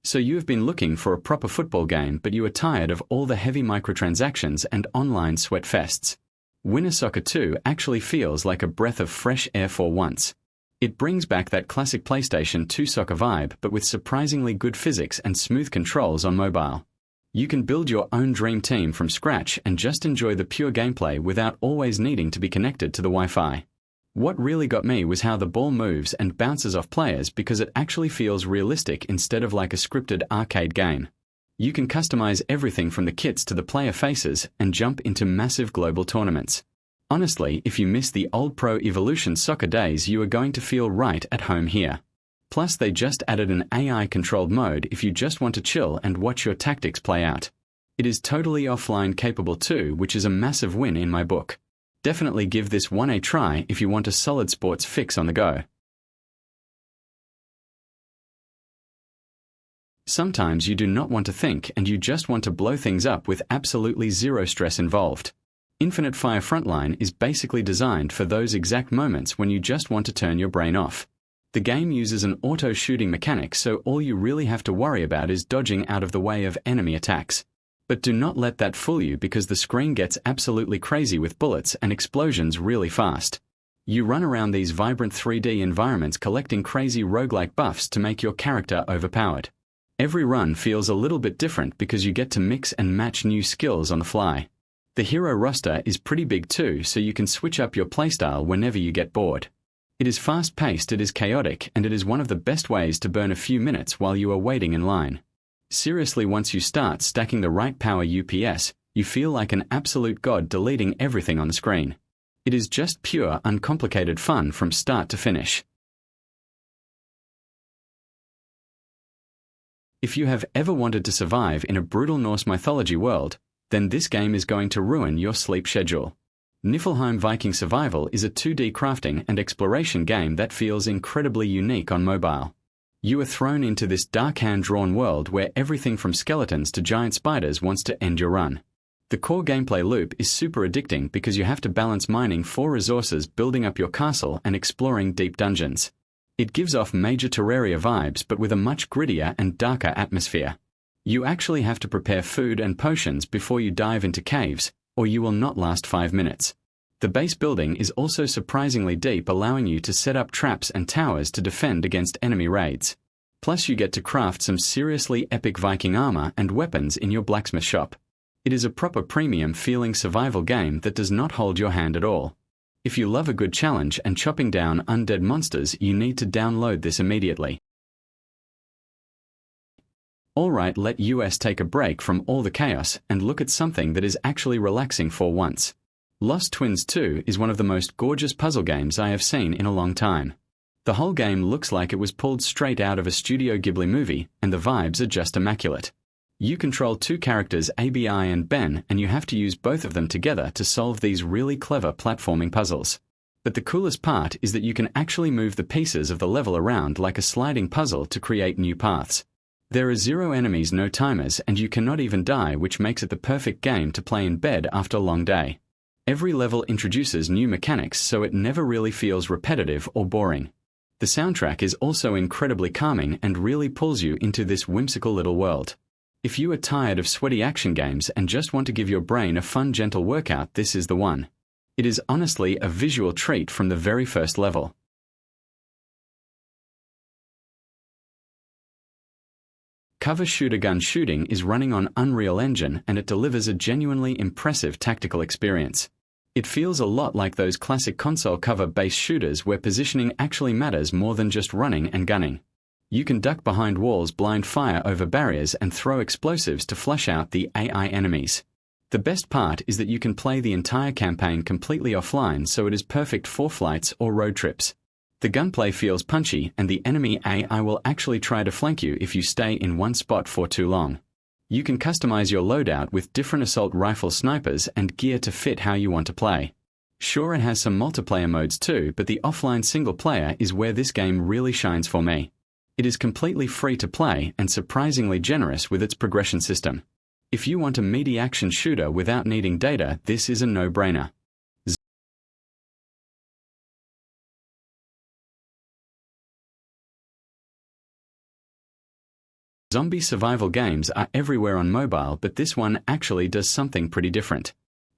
So you have been looking for a proper football game, but you are tired of all the heavy microtransactions and online sweat fests. Winter Soccer 2 actually feels like a breath of fresh air for once. It brings back that classic PlayStation 2 soccer vibe, but with surprisingly good physics and smooth controls on mobile. You can build your own dream team from scratch and just enjoy the pure gameplay without always needing to be connected to the Wi-Fi. What really got me was how the ball moves and bounces off players, because it actually feels realistic instead of like a scripted arcade game. You can customize everything from the kits to the player faces and jump into massive global tournaments. Honestly, if you miss the old Pro Evolution Soccer days, you are going to feel right at home here. Plus, they just added an AI-controlled mode if you just want to chill and watch your tactics play out. It is totally offline capable too, which is a massive win in my book. Definitely give this one a try if you want a solid sports fix on the go. Sometimes you do not want to think and you just want to blow things up with absolutely zero stress involved. Infinite Fire Frontline is basically designed for those exact moments when you just want to turn your brain off. The game uses an auto-shooting mechanic, so all you really have to worry about is dodging out of the way of enemy attacks. But do not let that fool you, because the screen gets absolutely crazy with bullets and explosions really fast. You run around these vibrant 3D environments collecting crazy roguelike buffs to make your character overpowered. Every run feels a little bit different because you get to mix and match new skills on the fly. The hero roster is pretty big too, so you can switch up your playstyle whenever you get bored. It is fast-paced, it is chaotic, and it is one of the best ways to burn a few minutes while you are waiting in line. Seriously, once you start stacking the right power UPS, you feel like an absolute god deleting everything on the screen. It is just pure, uncomplicated fun from start to finish. If you have ever wanted to survive in a brutal Norse mythology world, then this game is going to ruin your sleep schedule. Niffelheim Viking Survival is a 2D crafting and exploration game that feels incredibly unique on mobile. You are thrown into this dark hand-drawn world where everything from skeletons to giant spiders wants to end your run. The core gameplay loop is super addicting because you have to balance mining for resources, building up your castle, and exploring deep dungeons. It gives off major Terraria vibes, but with a much grittier and darker atmosphere. You actually have to prepare food and potions before you dive into caves, or you will not last 5 minutes. The base building is also surprisingly deep, allowing you to set up traps and towers to defend against enemy raids. Plus, you get to craft some seriously epic Viking armor and weapons in your blacksmith shop. It is a proper premium-feeling survival game that does not hold your hand at all. If you love a good challenge and chopping down undead monsters, you need to download this immediately. Alright, let us take a break from all the chaos and look at something that is actually relaxing for once. Lost Twins 2 is one of the most gorgeous puzzle games I have seen in a long time. The whole game looks like it was pulled straight out of a Studio Ghibli movie, and the vibes are just immaculate. You control two characters, Abi and Ben, and you have to use both of them together to solve these really clever platforming puzzles. But the coolest part is that you can actually move the pieces of the level around like a sliding puzzle to create new paths. There are 0 enemies, no timers, and you cannot even die, which makes it the perfect game to play in bed after a long day. Every level introduces new mechanics, so it never really feels repetitive or boring. The soundtrack is also incredibly calming and really pulls you into this whimsical little world. If you are tired of sweaty action games and just want to give your brain a fun, gentle workout, this is the one. It is honestly a visual treat from the very first level. Cover shooter gun shooting is running on Unreal Engine, and it delivers a genuinely impressive tactical experience. It feels a lot like those classic console cover-based shooters where positioning actually matters more than just running and gunning. You can duck behind walls, blind fire over barriers, and throw explosives to flush out the AI enemies. The best part is that you can play the entire campaign completely offline, so it is perfect for flights or road trips. The gunplay feels punchy, and the enemy AI will actually try to flank you if you stay in one spot for too long. You can customize your loadout with different assault rifle snipers and gear to fit how you want to play. Sure, it has some multiplayer modes too, but the offline single player is where this game really shines for me. It is completely free to play and surprisingly generous with its progression system. If you want a meaty action shooter without needing data, this is a no-brainer. Zombie survival games are everywhere on mobile, but this one actually does something pretty different.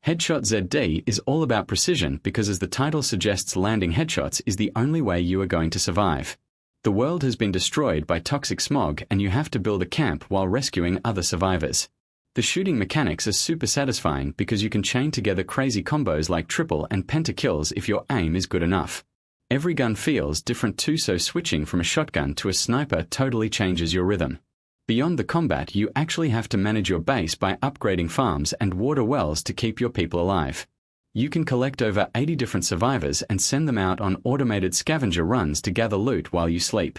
Headshot ZD is all about precision because, as the title suggests, landing headshots is the only way you are going to survive. The world has been destroyed by toxic smog and you have to build a camp while rescuing other survivors. The shooting mechanics are super satisfying because you can chain together crazy combos like triple and penta kills if your aim is good enough. Every gun feels different too, so switching from a shotgun to a sniper totally changes your rhythm. Beyond the combat, you actually have to manage your base by upgrading farms and water wells to keep your people alive. You can collect over 80 different survivors and send them out on automated scavenger runs to gather loot while you sleep.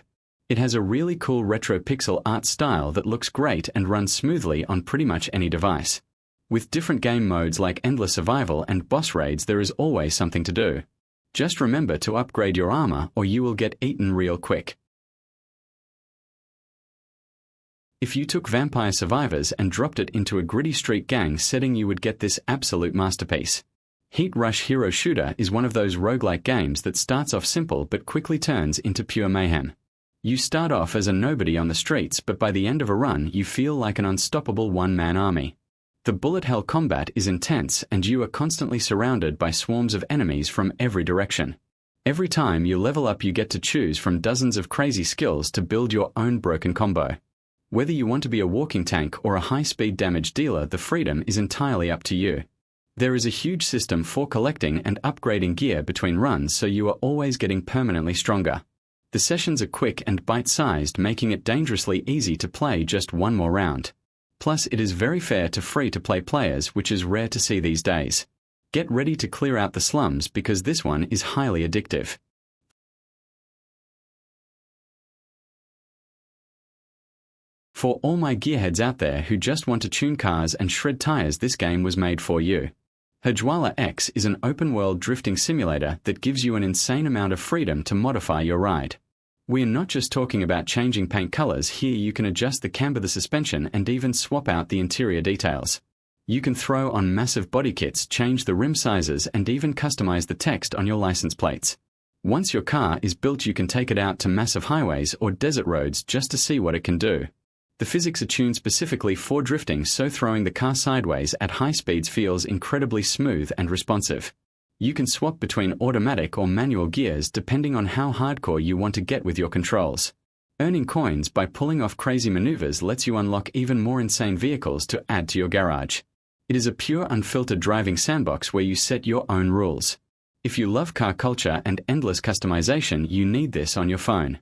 It has a really cool retro pixel art style that looks great and runs smoothly on pretty much any device. With different game modes like endless survival and boss raids, there is always something to do. Just remember to upgrade your armor or you will get eaten real quick. If you took Vampire Survivors and dropped it into a gritty street gang setting, you would get this absolute masterpiece. Heat Rush Hero Shooter is one of those roguelike games that starts off simple but quickly turns into pure mayhem. You start off as a nobody on the streets, but by the end of a run you feel like an unstoppable one-man army. The bullet hell combat is intense and you are constantly surrounded by swarms of enemies from every direction. Every time you level up you get to choose from dozens of crazy skills to build your own broken combo. Whether you want to be a walking tank or a high-speed damage dealer, the freedom is entirely up to you. There is a huge system for collecting and upgrading gear between runs, so you are always getting permanently stronger. The sessions are quick and bite-sized, making it dangerously easy to play just one more round. Plus, it is very fair to free-to-play players, which is rare to see these days. Get ready to clear out the slums because this one is highly addictive. For all my gearheads out there who just want to tune cars and shred tires, this game was made for you. Hajwala X is an open-world drifting simulator that gives you an insane amount of freedom to modify your ride. We are not just talking about changing paint colors. Here you can adjust the camber of the suspension and even swap out the interior details. You can throw on massive body kits, change the rim sizes, and even customize the text on your license plates. Once your car is built, you can take it out to massive highways or desert roads just to see what it can do. The physics are tuned specifically for drifting, so throwing the car sideways at high speeds feels incredibly smooth and responsive. You can swap between automatic or manual gears depending on how hardcore you want to get with your controls. Earning coins by pulling off crazy maneuvers lets you unlock even more insane vehicles to add to your garage. It is a pure unfiltered driving sandbox where you set your own rules. If you love car culture and endless customization, you need this on your phone.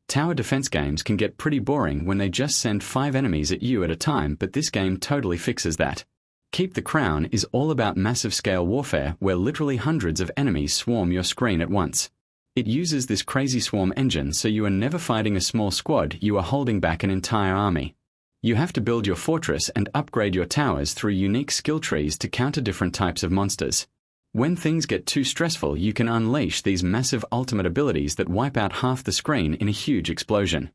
Tower defense games can get pretty boring when they just send 5 enemies at you at a time, but this game totally fixes that. Keep the Crown is all about massive scale warfare where literally hundreds of enemies swarm your screen at once. It uses this crazy swarm engine, so you are never fighting a small squad, you are holding back an entire army. You have to build your fortress and upgrade your towers through unique skill trees to counter different types of monsters. When things get too stressful, you can unleash these massive ultimate abilities that wipe out half the screen in a huge explosion.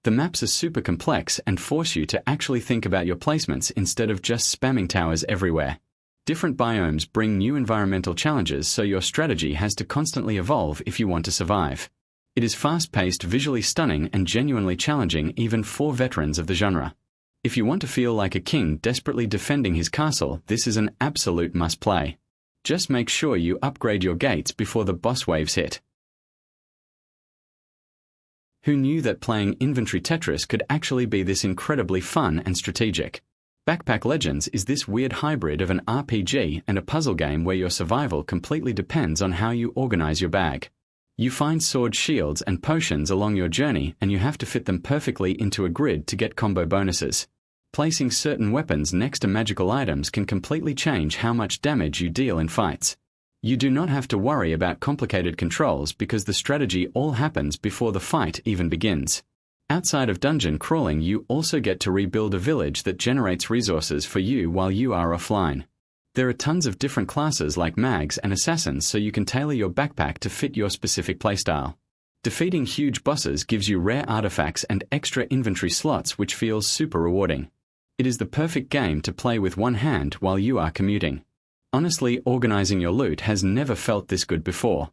The maps are super complex and force you to actually think about your placements instead of just spamming towers everywhere. Different biomes bring new environmental challenges, so your strategy has to constantly evolve if you want to survive. It is fast-paced, visually stunning, and genuinely challenging even for veterans of the genre. If you want to feel like a king desperately defending his castle, this is an absolute must-play. Just make sure you upgrade your gates before the boss waves hit. Who knew that playing inventory Tetris could actually be this incredibly fun and strategic? Backpack Legends is this weird hybrid of an RPG and a puzzle game where your survival completely depends on how you organize your bag. You find swords, shields, and potions along your journey, and you have to fit them perfectly into a grid to get combo bonuses. Placing certain weapons next to magical items can completely change how much damage you deal in fights. You do not have to worry about complicated controls because the strategy all happens before the fight even begins. Outside of dungeon crawling, you also get to rebuild a village that generates resources for you while you are offline. There are tons of different classes like mags and assassins, so you can tailor your backpack to fit your specific playstyle. Defeating huge bosses gives you rare artifacts and extra inventory slots, which feels super rewarding. It is the perfect game to play with one hand while you are commuting. Honestly, organizing your loot has never felt this good before.